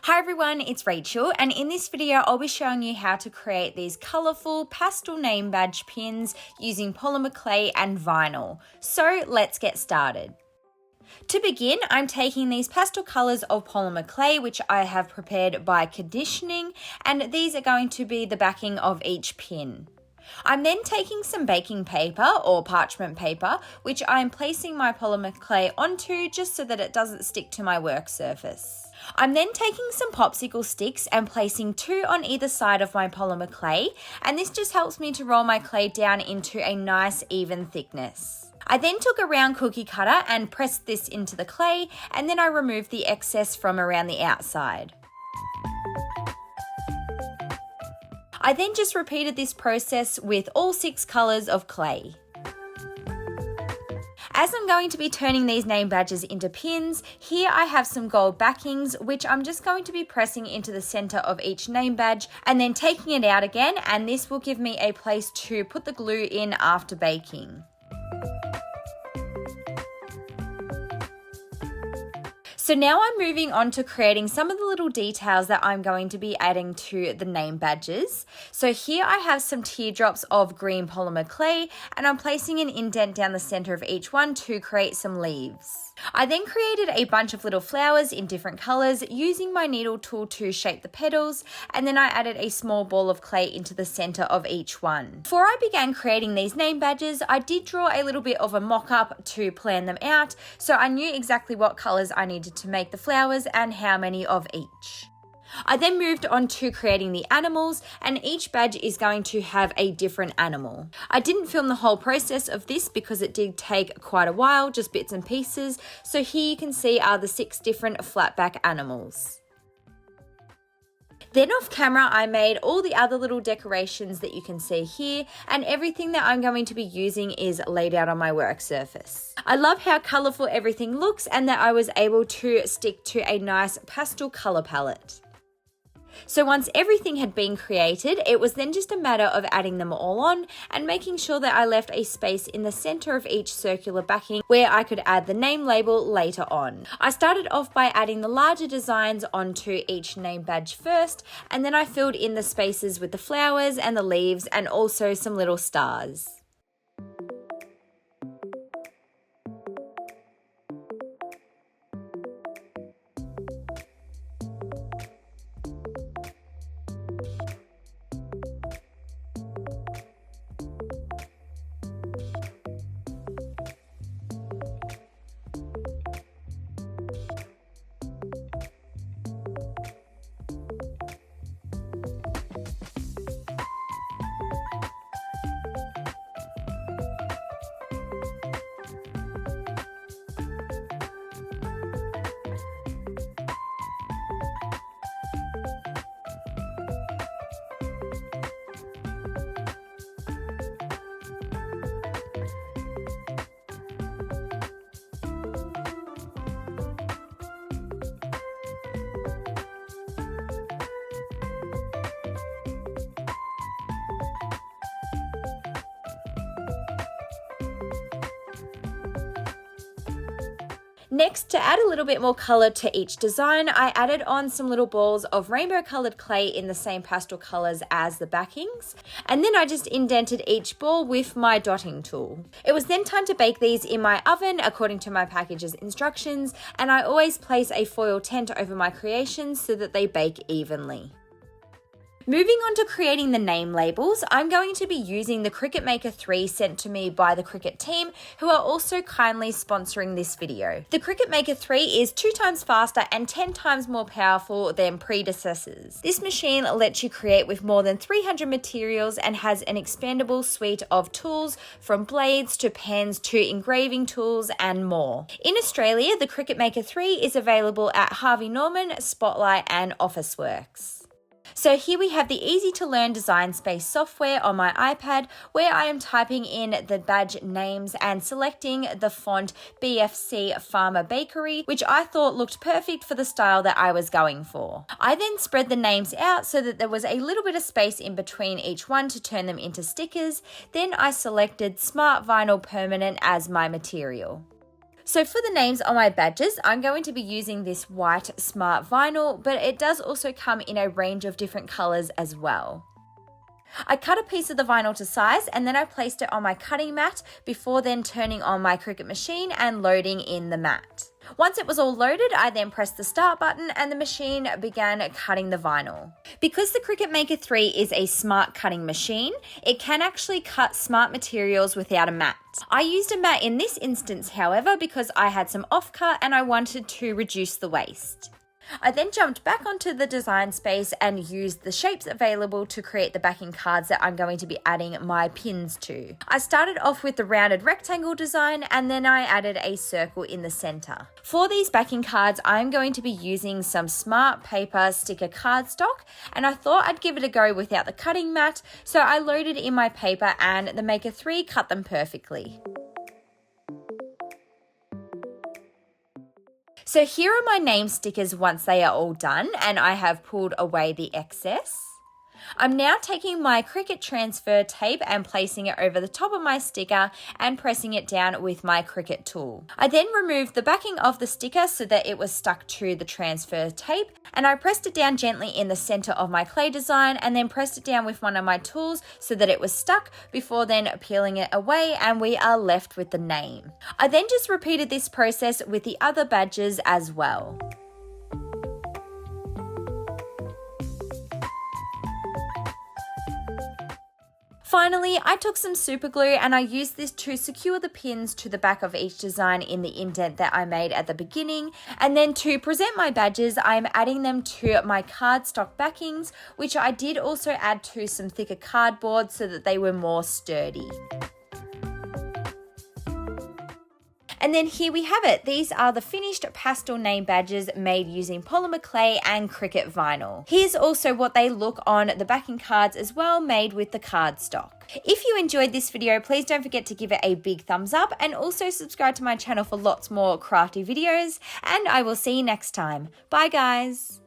Hi everyone, it's Rachel, and in this video I'll be showing you how to create these colourful pastel name badge pins using polymer clay and vinyl. So let's get started. To begin, I'm taking these pastel colours of polymer clay, which I have prepared by conditioning, and these are going to be the backing of each pin. I'm then taking some baking paper or parchment paper, which I'm placing my polymer clay onto just so that it doesn't stick to my work surface. I'm then taking some popsicle sticks and placing 2 on either side of my polymer clay, and this just helps me to roll my clay down into a nice even thickness. I then took a round cookie cutter and pressed this into the clay, and then I removed the excess from around the outside. I then just repeated this process with all 6 colours of clay. As I'm going to be turning these name badges into pins, here I have some gold backings, which I'm just going to be pressing into the centre of each name badge and then taking it out again, and this will give me a place to put the glue in after baking. So now I'm moving on to creating some of the little details that I'm going to be adding to the name badges. So here I have some teardrops of green polymer clay, and I'm placing an indent down the center of each one to create some leaves. I then created a bunch of little flowers in different colors using my needle tool to shape the petals, and then I added a small ball of clay into the center of each one. Before I began creating these name badges, I did draw a little bit of a mock-up to plan them out, so I knew exactly what colors I needed to make the flowers and how many of each. I then moved on to creating the animals, and each badge is going to have a different animal. I didn't film the whole process of this because it did take quite a while, just bits and pieces, so here you can see are the 6 different flatback animals. Then off camera, I made all the other little decorations that you can see here, and everything that I'm going to be using is laid out on my work surface. I love how colourful everything looks and that I was able to stick to a nice pastel colour palette. So once everything had been created, it was then just a matter of adding them all on and making sure that I left a space in the center of each circular backing where I could add the name label later on. I started off by adding the larger designs onto each name badge first, and then I filled in the spaces with the flowers and the leaves and also some little stars. Next, to add a little bit more colour to each design, I added on some little balls of rainbow coloured clay in the same pastel colours as the backings, and then I just indented each ball with my dotting tool. It was then time to bake these in my oven according to my package's instructions, and I always place a foil tent over my creations so that they bake evenly. Moving on to creating the name labels, I'm going to be using the Cricut Maker 3 sent to me by the Cricut team, who are also kindly sponsoring this video. The Cricut Maker 3 is 2 times faster and 10 times more powerful than predecessors. This machine lets you create with more than 300 materials and has an expandable suite of tools from blades to pens to engraving tools and more. In Australia, the Cricut Maker 3 is available at Harvey Norman, Spotlight and Officeworks. So here we have the easy to learn Design Space software on my iPad, where I am typing in the badge names and selecting the font BFC Farmer Bakery, which I thought looked perfect for the style that I was going for. I then spread the names out so that there was a little bit of space in between each one to turn them into stickers. Then I selected Smart Vinyl Permanent as my material. So for the names on my badges, I'm going to be using this white smart vinyl, but it does also come in a range of different colors as well. I cut a piece of the vinyl to size and then I placed it on my cutting mat before then turning on my Cricut machine and loading in the mat. Once it was all loaded, I then pressed the start button and the machine began cutting the vinyl. Because the Cricut Maker 3 is a smart cutting machine, it can actually cut smart materials without a mat. I used a mat in this instance, however, because I had some off-cut and I wanted to reduce the waste. I then jumped back onto the design space and used the shapes available to create the backing cards that I'm going to be adding my pins to. I started off with the rounded rectangle design and then I added a circle in the center. For these backing cards, I'm going to be using some smart paper sticker cardstock, and I thought I'd give it a go without the cutting mat, so I loaded in my paper and the Maker 3 cut them perfectly. So here are my name stickers once they are all done and I have pulled away the excess. I'm now taking my Cricut transfer tape and placing it over the top of my sticker and pressing it down with my Cricut tool. I then removed the backing of the sticker so that it was stuck to the transfer tape, and I pressed it down gently in the center of my clay design and then pressed it down with one of my tools so that it was stuck before then peeling it away, and we are left with the name. I then just repeated this process with the other badges as well. Finally, I took some super glue and I used this to secure the pins to the back of each design in the indent that I made at the beginning. And then to present my badges, I'm adding them to my cardstock backings, which I did also add to some thicker cardboard so that they were more sturdy. And then here we have it. These are the finished pastel name badges made using polymer clay and Cricut vinyl. Here's also what they look on the backing cards as well, made with the cardstock. If you enjoyed this video, please don't forget to give it a big thumbs up and also subscribe to my channel for lots more crafty videos, and I will see you next time. Bye guys.